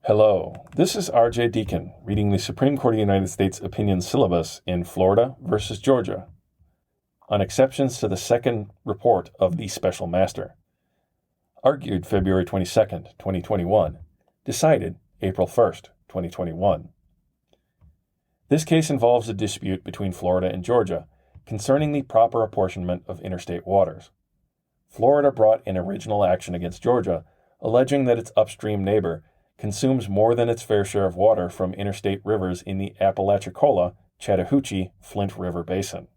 Hello, this is R.J. Deacon reading the Supreme Court of the United States opinion syllabus in Florida versus Georgia on exceptions to the second report of the Special Master. Argued February 22nd, 2021. Decided April 1st, 2021. This case involves a dispute between Florida and Georgia concerning the proper apportionment of interstate waters. Florida brought an original action against Georgia, alleging that its upstream neighbor consumes more than its fair share of water from interstate rivers in the Apalachicola, Chattahoochee, Flint River Basin.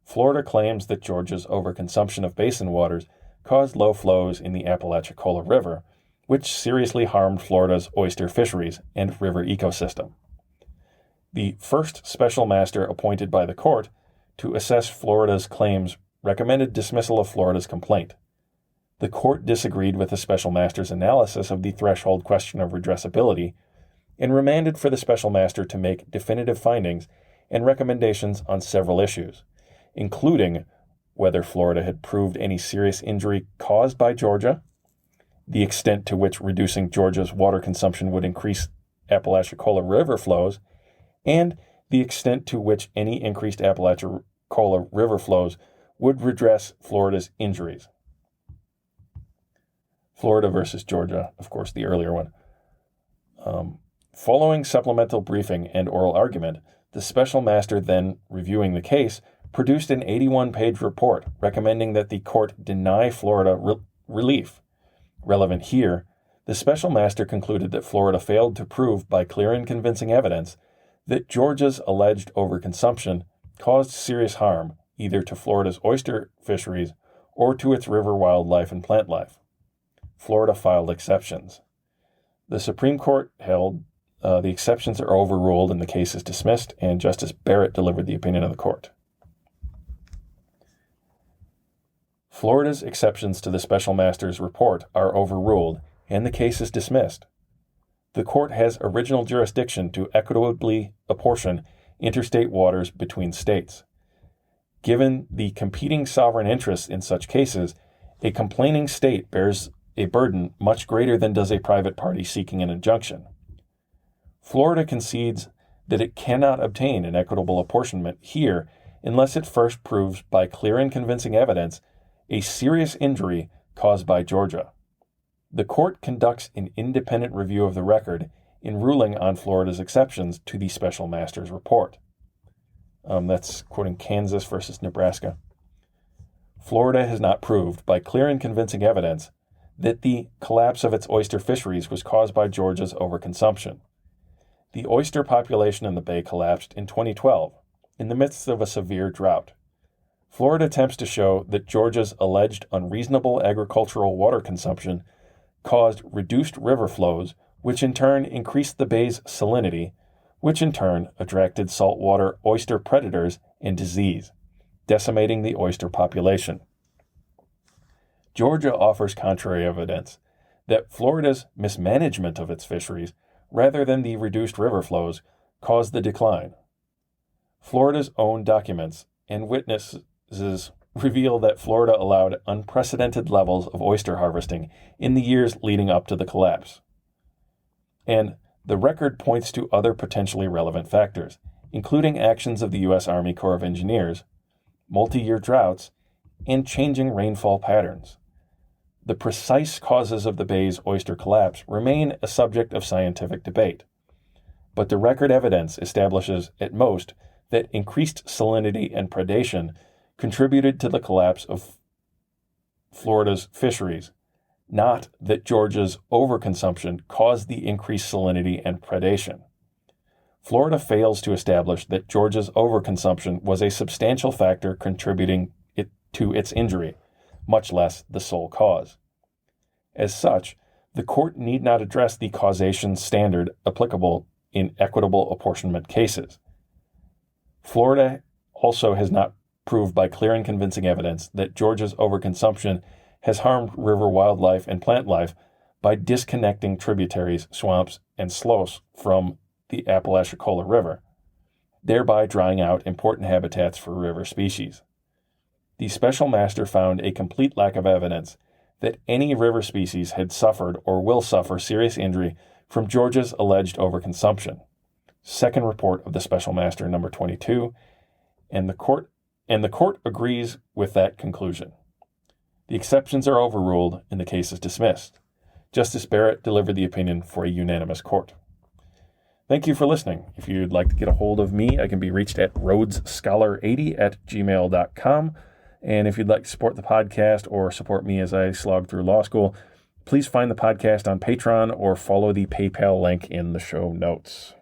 Florida claims that Georgia's overconsumption of basin waters caused low flows in the Apalachicola River, which seriously harmed Florida's oyster fisheries and river ecosystem. The first special master appointed by the court to assess Florida's claims recommended dismissal of Florida's complaint. The court disagreed with the special master's analysis of the threshold question of redressability and remanded for the special master to make definitive findings and recommendations on several issues, including whether Florida had proved any serious injury caused by Georgia, the extent to which reducing Georgia's water consumption would increase Apalachicola River flows, and the extent to which any increased Apalachicola River flows would redress Florida's injuries. Florida versus Georgia, of course, the earlier one. Following supplemental briefing and oral argument, the special master then reviewing the case produced an 81-page report recommending that the court deny Florida relief. Relevant here, the special master concluded that Florida failed to prove by clear and convincing evidence that Georgia's alleged overconsumption caused serious harm either to Florida's oyster fisheries or to its river wildlife and plant life. Florida filed exceptions. The Supreme Court held the exceptions are overruled and the case is dismissed, and Justice Barrett delivered the opinion of the court. Florida's exceptions to the special master's report are overruled and the case is dismissed. The court has original jurisdiction to equitably apportion interstate waters between states. Given the competing sovereign interests in such cases, a complaining state bears a burden much greater than does a private party seeking an injunction. Florida concedes that it cannot obtain an equitable apportionment here unless it first proves by clear and convincing evidence a serious injury caused by Georgia. The court conducts an independent review of the record in ruling on Florida's exceptions to the special master's report. That's quoting Kansas versus Nebraska. Florida has not proved by clear and convincing evidence that the collapse of its oyster fisheries was caused by Georgia's overconsumption. The oyster population in the bay collapsed in 2012 in the midst of a severe drought. Florida attempts to show that Georgia's alleged unreasonable agricultural water consumption caused reduced river flows, which in turn increased the bay's salinity, which in turn attracted saltwater oyster predators and disease, decimating the oyster population. Georgia offers contrary evidence that Florida's mismanagement of its fisheries, rather than the reduced river flows, caused the decline. Florida's own documents and witnesses reveal that Florida allowed unprecedented levels of oyster harvesting in the years leading up to the collapse. And the record points to other potentially relevant factors, including actions of the U.S. Army Corps of Engineers, multi-year droughts, and changing rainfall patterns. The precise causes of the bay's oyster collapse remain a subject of scientific debate, but the record evidence establishes, at most, that increased salinity and predation contributed to the collapse of Florida's fisheries, not that Georgia's overconsumption caused the increased salinity and predation. Florida fails to establish that Georgia's overconsumption was a substantial factor contributing to its injury, much less the sole cause. As such, the court need not address the causation standard applicable in equitable apportionment cases. Florida also has not proved by clear and convincing evidence that Georgia's overconsumption has harmed river wildlife and plant life by disconnecting tributaries, swamps, and sloughs from the Apalachicola River, thereby drying out important habitats for river species. The special master found a complete lack of evidence that any river species had suffered or will suffer serious injury from Georgia's alleged overconsumption. Second report of the Special Master number 22, and the court agrees with that conclusion. The exceptions are overruled and the case is dismissed. Justice Barrett delivered the opinion for a unanimous court. Thank you for listening. If you'd like to get a hold of me, I can be reached at rhodesscholar80@gmail.com. And if you'd like to support the podcast or support me as I slog through law school, please find the podcast on Patreon or follow the PayPal link in the show notes.